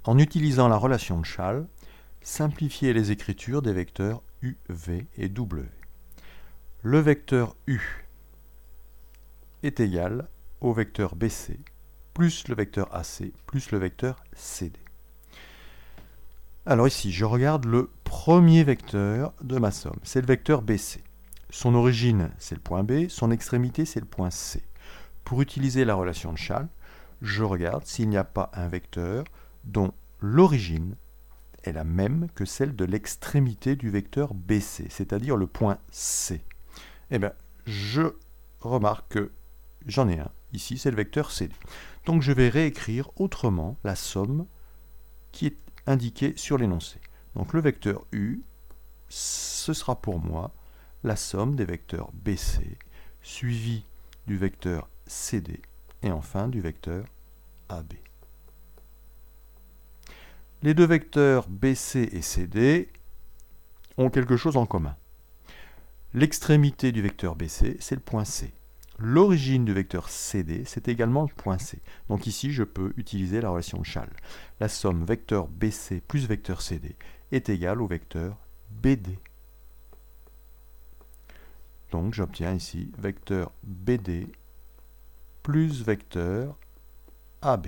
En utilisant la relation de Schall, simplifiez les écritures des vecteurs u, v et w. Le vecteur u est égal au vecteur bc plus le vecteur ac plus le vecteur cd. Alors ici, je regarde le premier vecteur de ma somme, c'est le vecteur bc. Son origine, c'est le point B, son extrémité, c'est le point C. Pour utiliser la relation de Schall, je regarde s'il n'y a pas un vecteur dont l'origine est la même que celle de l'extrémité du vecteur BC, c'est-à-dire le point C. Eh bien, je remarque que j'en ai un. Ici, c'est le vecteur CD. Donc, je vais réécrire autrement la somme qui est indiquée sur l'énoncé. Donc, le vecteur U, ce sera pour moi la somme des vecteurs BC, suivi du vecteur CD, et enfin du vecteur AB. Les deux vecteurs BC et CD ont quelque chose en commun. L'extrémité du vecteur BC, c'est le point C. L'origine du vecteur CD, c'est également le point C. Donc ici, je peux utiliser la relation de Schall. La somme vecteur BC plus vecteur CD est égale au vecteur BD. Donc j'obtiens ici vecteur BD plus vecteur AB.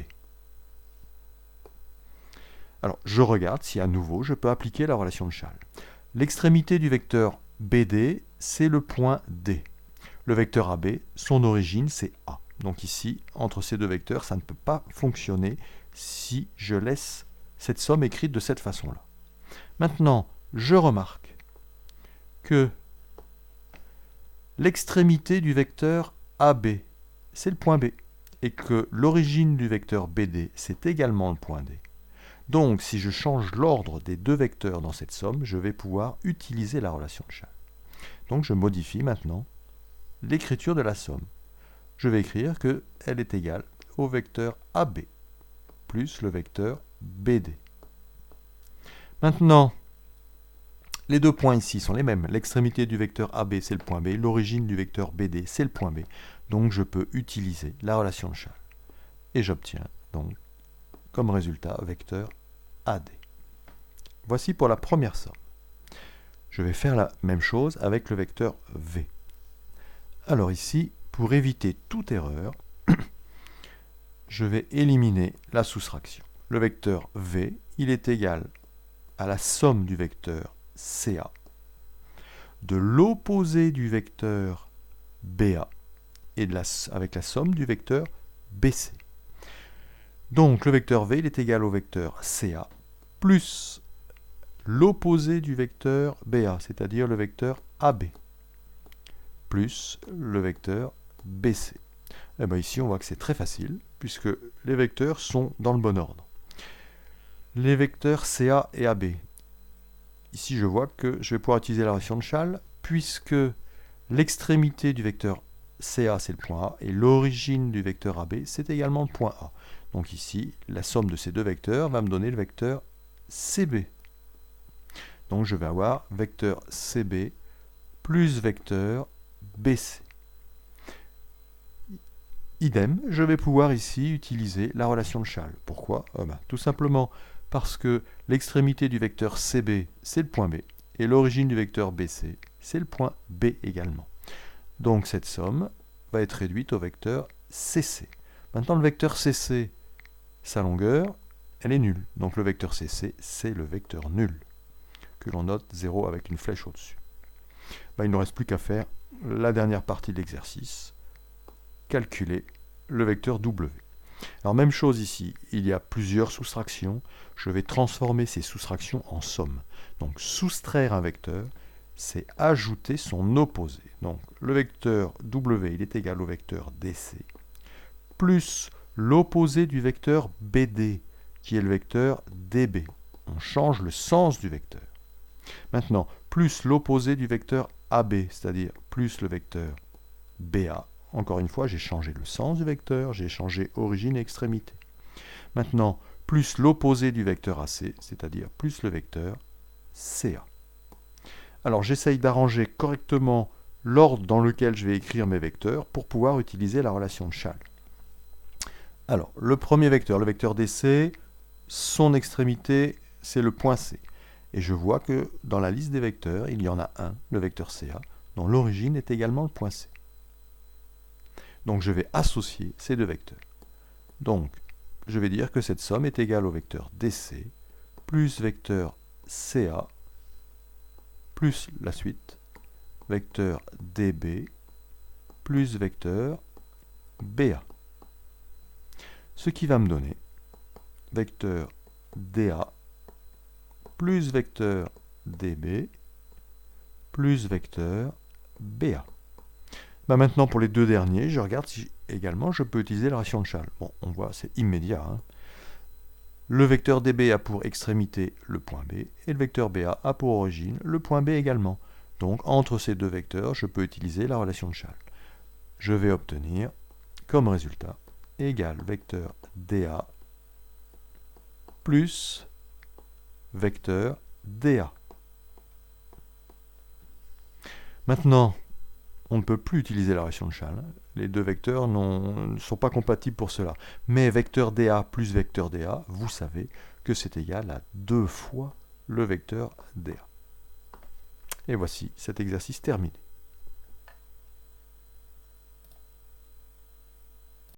Alors, je regarde si à nouveau je peux appliquer la relation de Schall. L'extrémité du vecteur BD, c'est le point D. Le vecteur AB, son origine, c'est A. Donc ici, entre ces deux vecteurs, ça ne peut pas fonctionner si je laisse cette somme écrite de cette façon-là. Maintenant, je remarque que l'extrémité du vecteur AB, c'est le point B, et que l'origine du vecteur BD, c'est également le point D. Donc, si je change l'ordre des deux vecteurs dans cette somme, je vais pouvoir utiliser la relation de Schall. Donc, je modifie maintenant l'écriture de la somme. Je vais écrire qu'elle est égale au vecteur AB plus le vecteur BD. Maintenant, les deux points ici sont les mêmes. L'extrémité du vecteur AB, c'est le point B. L'origine du vecteur BD, c'est le point B. Donc, je peux utiliser la relation de Schall. Et j'obtiens donc comme résultat vecteur AD. Voici pour la première somme. Je vais faire la même chose avec le vecteur V. Alors ici, pour éviter toute erreur, je vais éliminer la soustraction. Le vecteur V, il est égal à la somme du vecteur CA, de l'opposé du vecteur BA, et avec la somme du vecteur BC. Donc le vecteur V, il est égal au vecteur CA, plus l'opposé du vecteur BA, c'est-à-dire le vecteur AB, plus le vecteur BC. Et bien ici, on voit que c'est très facile, puisque les vecteurs sont dans le bon ordre. Les vecteurs CA et AB. Ici, je vois que je vais pouvoir utiliser la relation de Schall, puisque l'extrémité du vecteur CA, c'est le point A, et l'origine du vecteur AB, c'est également le point A. Donc ici, la somme de ces deux vecteurs va me donner le vecteur CB. Donc je vais avoir vecteur CB plus vecteur BC. Idem, je vais pouvoir ici utiliser la relation de Schall. Pourquoi? Tout simplement parce que l'extrémité du vecteur CB, c'est le point B, et l'origine du vecteur BC, c'est le point B également. Donc cette somme va être réduite au vecteur CC. Maintenant, le vecteur CC, sa longueur, elle est nulle. Donc le vecteur CC, c'est le vecteur nul, que l'on note 0 avec une flèche au-dessus. Il ne reste plus qu'à faire la dernière partie de l'exercice, calculer le vecteur W. Alors même chose ici, il y a plusieurs soustractions. Je vais transformer ces soustractions en somme. Donc soustraire un vecteur, c'est ajouter son opposé. Donc le vecteur W, il est égal au vecteur DC, plus l'opposé du vecteur BD, qui est le vecteur DB. On change le sens du vecteur. Maintenant, plus l'opposé du vecteur AB, c'est-à-dire plus le vecteur BA. Encore une fois, j'ai changé le sens du vecteur, j'ai changé origine et extrémité. Maintenant, plus l'opposé du vecteur AC, c'est-à-dire plus le vecteur CA. Alors, j'essaye d'arranger correctement l'ordre dans lequel je vais écrire mes vecteurs pour pouvoir utiliser la relation de Schall. Alors, le premier vecteur, le vecteur DC, son extrémité, c'est le point C. Et je vois que dans la liste des vecteurs, il y en a un, le vecteur CA, dont l'origine est également le point C. Donc je vais associer ces deux vecteurs. Donc, je vais dire que cette somme est égale au vecteur DC plus vecteur CA plus la suite, vecteur DB plus vecteur BA. Ce qui va me donner vecteur DA plus vecteur DB plus vecteur BA. Maintenant, pour les deux derniers, je regarde si également je peux utiliser la relation de Schall. Bon, on voit, c'est immédiat. Hein. Le vecteur DB a pour extrémité le point B, et le vecteur BA a pour origine le point B également. Donc, entre ces deux vecteurs, je peux utiliser la relation de Schall. Je vais obtenir, comme résultat, égal vecteur DA plus vecteur DA. Maintenant, on ne peut plus utiliser la relation de Schall. Les deux vecteurs ne sont pas compatibles pour cela. Mais vecteur DA plus vecteur DA, vous savez que c'est égal à 2 fois le vecteur DA. Et voici cet exercice terminé.